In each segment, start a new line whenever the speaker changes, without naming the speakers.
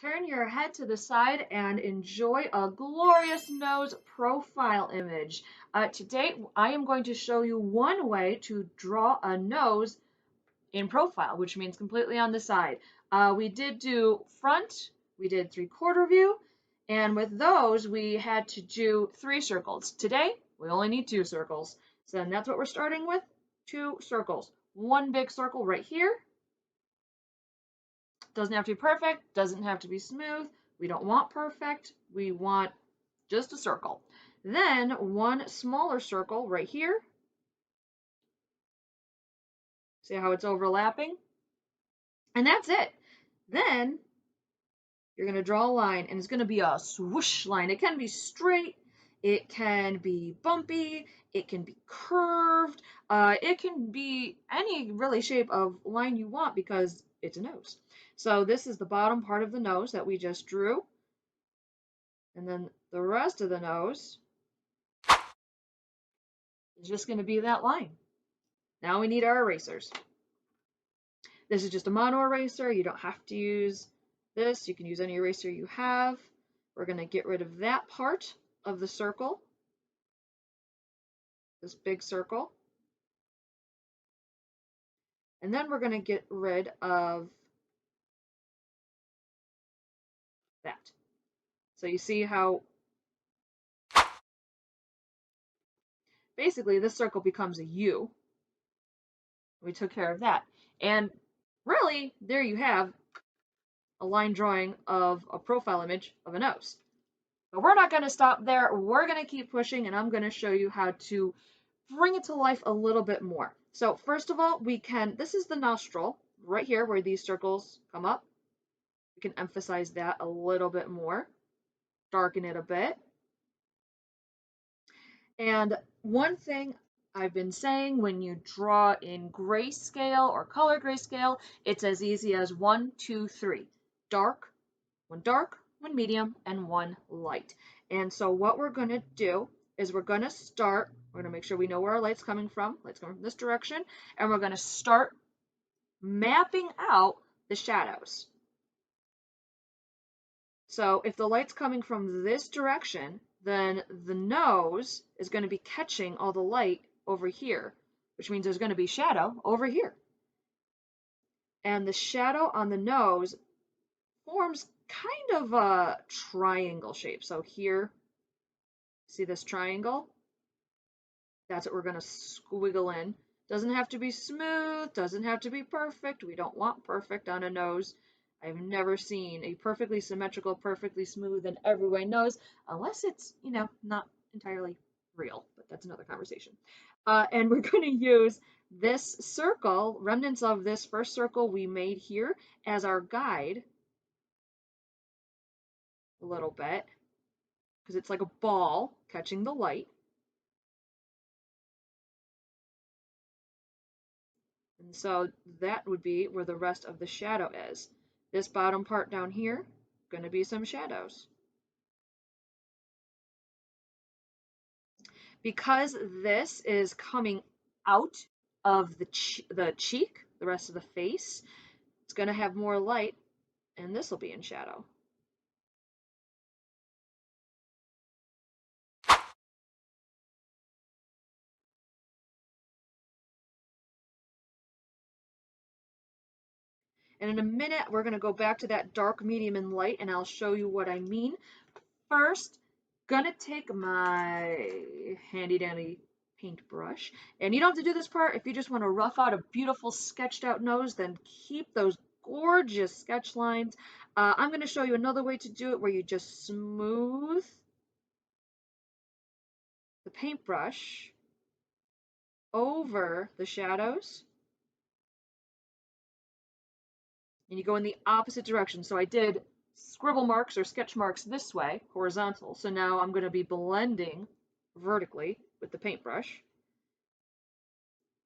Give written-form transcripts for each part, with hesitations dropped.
Turn your head to the side and enjoy a glorious nose profile image. Today, I am going to show you one way to draw a nose in profile, which means completely on the side. We did do front, we did 3/4 view, and with those, we had to do 3 circles. Today, we only need 2 circles. So then that's what we're starting with, 2 circles. One big circle right here. Doesn't have to be perfect, doesn't have to be smooth. We don't want perfect, we want just a circle. Then one smaller circle right here. See how it's overlapping? And that's it. Then you're going to draw a line, and it's going to be a swoosh line. It can be straight, it can be bumpy, it can be curved, it can be any really shape of line you want because it's a nose. So this is the bottom part of the nose that we just drew. And then the rest of the nose is just going to be that line. Now we need our erasers. This is just a mono eraser. You don't have to use this. You can use any eraser you have. We're going to get rid of that part of the circle, this big circle. And then we're going to get rid of that. So you see how basically this circle becomes a U. We took care of that. And really, there you have a line drawing of a profile image of a nose. But we're not going to stop there. We're going to keep pushing, and I'm going to show you how to bring it to life a little bit more. So first of all, this is the nostril right here where these circles come up. We can emphasize that a little bit more, darken it a bit. And one thing I've been saying, when you draw in grayscale or color grayscale, it's as easy as 1, 2, 3. Dark, one medium, and one light. And so what we're going to do is we're going to make sure we know where our light's coming from. Light's coming from this direction. And we're going to start mapping out the shadows. So if the light's coming from this direction, then the nose is going to be catching all the light over here, which means there's going to be shadow over here. And the shadow on the nose forms kind of a triangle shape. So here, see this triangle? That's what we're going to squiggle in. Doesn't have to be smooth, doesn't have to be perfect. We don't want perfect on a nose. I've never seen a perfectly symmetrical, perfectly smooth, and every way nose, unless it's, not entirely real, but that's another conversation. And we're going to use this circle, remnants of this first circle we made here, as our guide a little bit, because it's like a ball catching the light. And so that would be where the rest of the shadow is. This bottom part down here, going to be some shadows. Because this is coming out of the cheek, the rest of the face, it's going to have more light, and this will be in shadow. And in a minute, we're going to go back to that dark, medium, and light, and I'll show you what I mean. First, gonna take my handy dandy paintbrush, and you don't have to do this part. If you just want to rough out a beautiful sketched out nose, then keep those gorgeous sketch lines. I'm going to show you another way to do it where you just smooth the paintbrush over the shadows, and you go in the opposite direction. So I did scribble marks or sketch marks this way, horizontal. So now I'm going to be blending vertically with the paintbrush.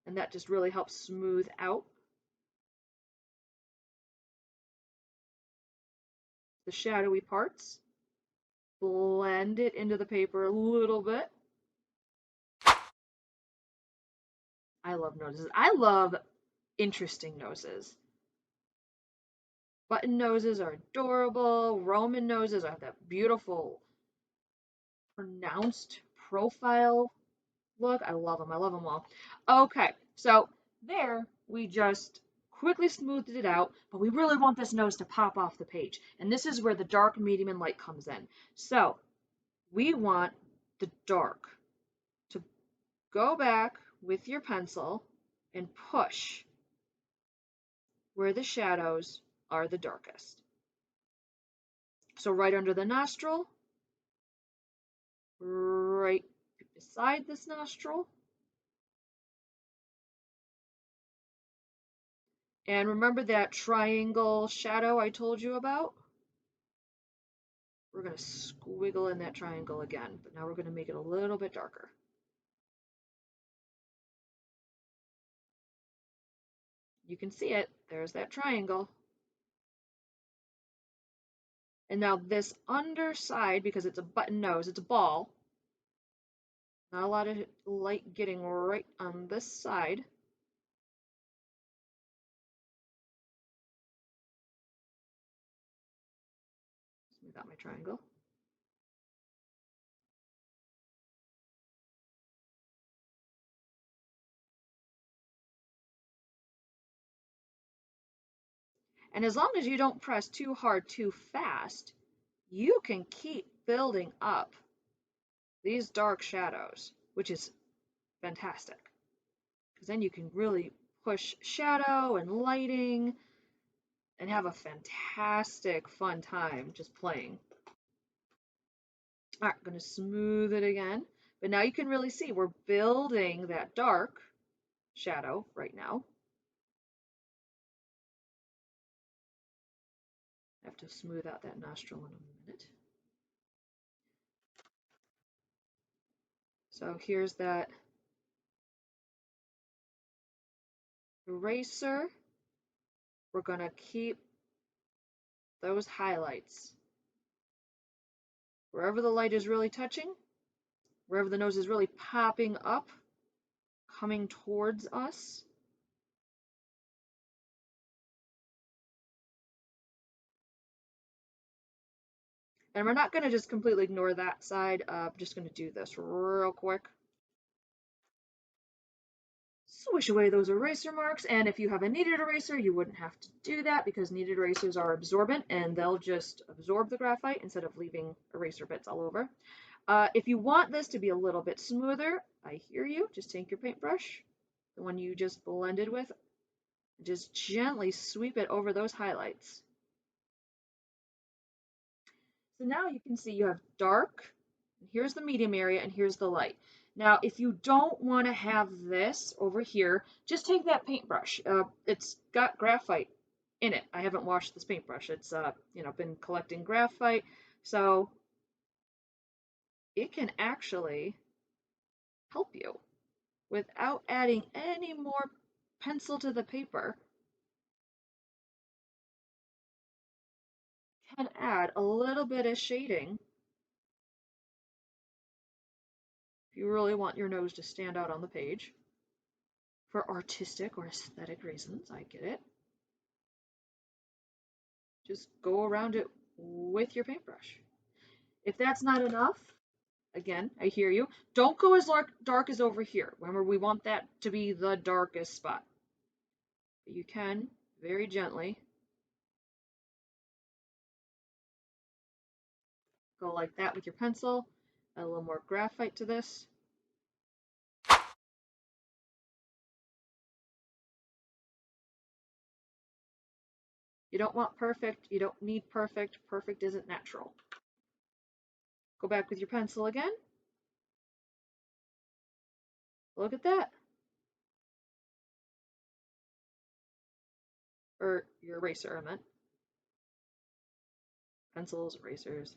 And that just really helps smooth out the shadowy parts. Blend it into the paper a little bit. I love noses. I love interesting noses. Button noses are adorable. Roman noses are that beautiful, pronounced profile look. I love them. I love them all. Okay, so there we just quickly smoothed it out, but we really want this nose to pop off the page. And this is where the dark, medium, and light comes in. So we want the dark to go back with your pencil and push where the shadows are the darkest. So right under the nostril, right beside this nostril. And remember that triangle shadow I told you about? We're going to squiggle in that triangle again, but now we're going to make it a little bit darker. You can see it. There's that triangle. And now this underside, because it's a button nose, it's a ball. Not a lot of light getting right on this side. Smooth out my triangle. And as long as you don't press too hard too fast, you can keep building up these dark shadows, which is fantastic. Because then you can really push shadow and lighting and have a fantastic fun time just playing. All right, I'm going to smooth it again. But now you can really see we're building that dark shadow right now. I have to smooth out that nostril in a minute. So here's that eraser. We're going to keep those highlights. Wherever the light is really touching, wherever the nose is really popping up, coming towards us. And we're not going to just completely ignore that side. I'm just going to do this real quick. Swish away those eraser marks, and if you have a kneaded eraser, you wouldn't have to do that because kneaded erasers are absorbent and they'll just absorb the graphite instead of leaving eraser bits all over. If you want this to be a little bit smoother, I hear you, just take your paintbrush, the one you just blended with, and just gently sweep it over those highlights. So now you can see you have dark, and here's the medium area, and here's the light. Now, if you don't want to have this over here, just take that paintbrush. It's got graphite in it. I haven't washed this paintbrush. It's been collecting graphite, so it can actually help you without adding any more pencil to the paper. Can add a little bit of shading if you really want your nose to stand out on the page. For artistic or aesthetic reasons, I get it. Just go around it with your paintbrush. If that's not enough, again, I hear you. Don't go as dark as over here. Remember, we want that to be the darkest spot. But you can, very gently, go like that with your pencil. Add a little more graphite to this. You don't want perfect. You don't need perfect. Perfect isn't natural. Go back with your pencil again. Look at that. Or your eraser, I meant. Pencils, erasers.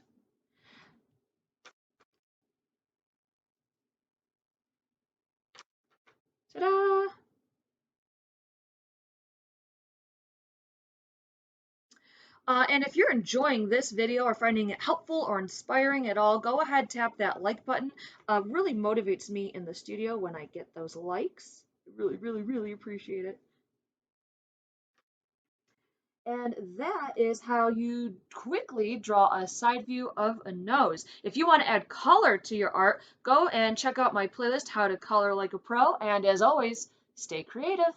Ta-da! And if you're enjoying this video or finding it helpful or inspiring at all, go ahead, tap that like button. Really motivates me in the studio when I get those likes. I really, really, really appreciate it. And that is how you quickly draw a side view of a nose. If you want to add color to your art, go and check out my playlist, How to Color Like a Pro. And as always, stay creative.